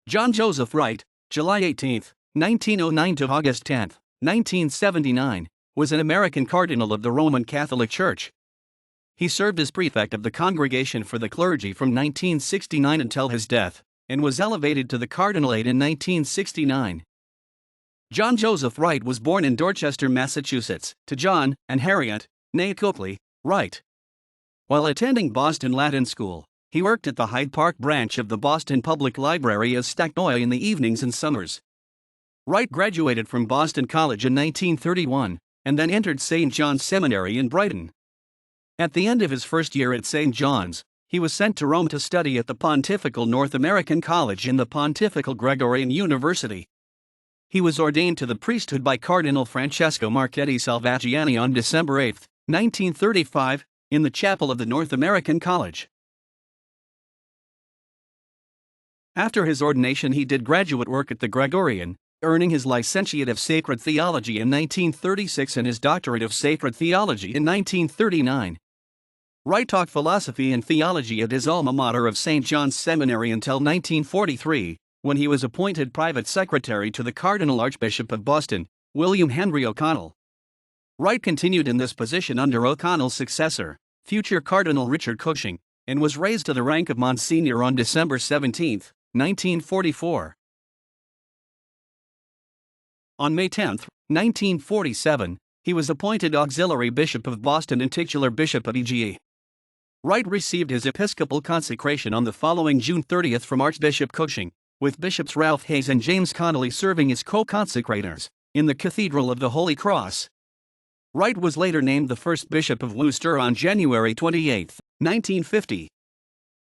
John Joseph Wright, July 18, 1909 to August 10, 1979, was an American cardinal of the Roman Catholic Church. He served as prefect of the Congregation for the Clergy from 1969 until his death, and was elevated to the cardinalate in 1969. John Joseph Wright was born in Dorchester, Massachusetts, to John and Harriet, née Copley, Wright. While attending Boston Latin School, he worked at the Hyde Park branch of the Boston Public Library as stackboy in the evenings and summers. Wright graduated from Boston College in 1931, and then entered St. John's Seminary in Brighton. At the end of his first year at St. John's, he was sent to Rome to study at the Pontifical North American College and the Pontifical Gregorian University. He was ordained to the priesthood by Cardinal Francesco Marchetti Salvagiani on December 8, 1935, in the chapel of the North American College. After his ordination, he did graduate work at the Gregorian, earning his licentiate of sacred theology in 1936 and his doctorate of sacred theology in 1939. Wright taught philosophy and theology at his alma mater of St. John's Seminary until 1943, when he was appointed private secretary to the Cardinal Archbishop of Boston, William Henry O'Connell. Wright continued in this position under O'Connell's successor, future Cardinal Richard Cushing, and was raised to the rank of Monsignor on December 17, 1944. On May 10, 1947, he was appointed Auxiliary Bishop of Boston and titular Bishop of Ege. Wright received his episcopal consecration on the following June 30 from Archbishop Cushing, with Bishops Ralph Hayes and James Connolly serving as co-consecrators, in the Cathedral of the Holy Cross. Wright was later named the first Bishop of Worcester on January 28, 1950.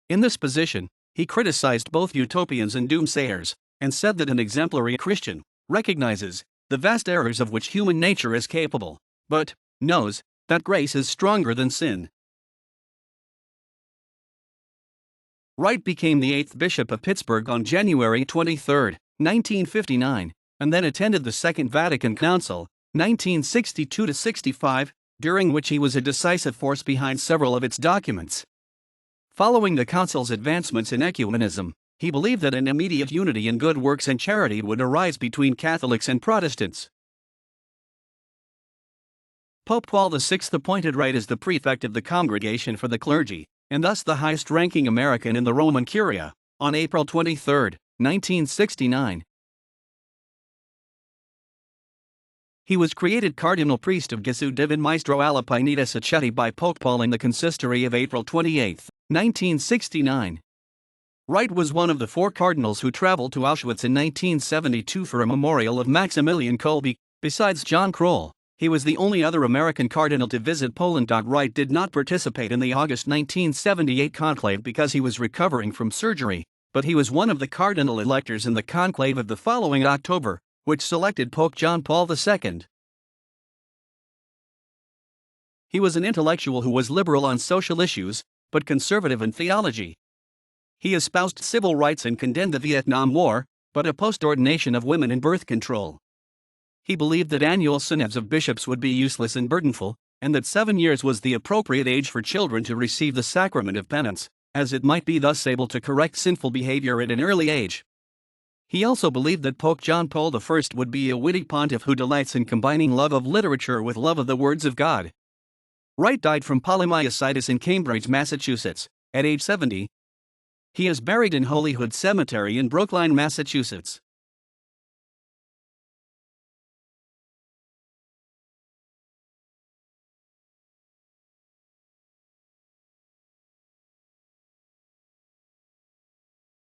In this position, he criticized both utopians and doomsayers, and said that an exemplary Christian recognizes the vast errors of which human nature is capable, but knows that grace is stronger than sin. Wright became the 8th Bishop of Pittsburgh on January 23, 1959, and then attended the Second Vatican Council, 1962-65, during which he was a decisive force behind several of its documents. Following the Council's advancements in ecumenism, he believed that an immediate unity in good works and charity would arise between Catholics and Protestants. Pope Paul VI appointed Wright as the prefect of the Congregation for the Clergy, and thus the highest-ranking American in the Roman Curia, on April 23, 1969. He was created Cardinal Priest of Gesù Divin Maestro alla Pineta Sacchetti by Pope Paul in the consistory of April 28, 1969. Wright was one of the 4 cardinals who traveled to Auschwitz in 1972 for a memorial of Maximilian Kolbe. Besides John Kroll, he was the only other American cardinal to visit Poland. Wright did not participate in the August 1978 conclave because he was recovering from surgery, but he was one of the cardinal electors in the conclave of the following October, which selected Pope John Paul II. He was an intellectual who was liberal on social issues, but conservative in theology. He espoused civil rights and condemned the Vietnam War, but opposed ordination of women and birth control. He believed that annual synods of bishops would be useless and burdenful, and that 7 years was the appropriate age for children to receive the sacrament of penance, as it might be thus able to correct sinful behavior at an early age. He also believed that Pope John Paul I would be a witty pontiff who delights in combining love of literature with love of the words of God. Wright died from polymyositis in Cambridge, Massachusetts, at age 70. He is buried in Holyhood Cemetery in Brookline, Massachusetts.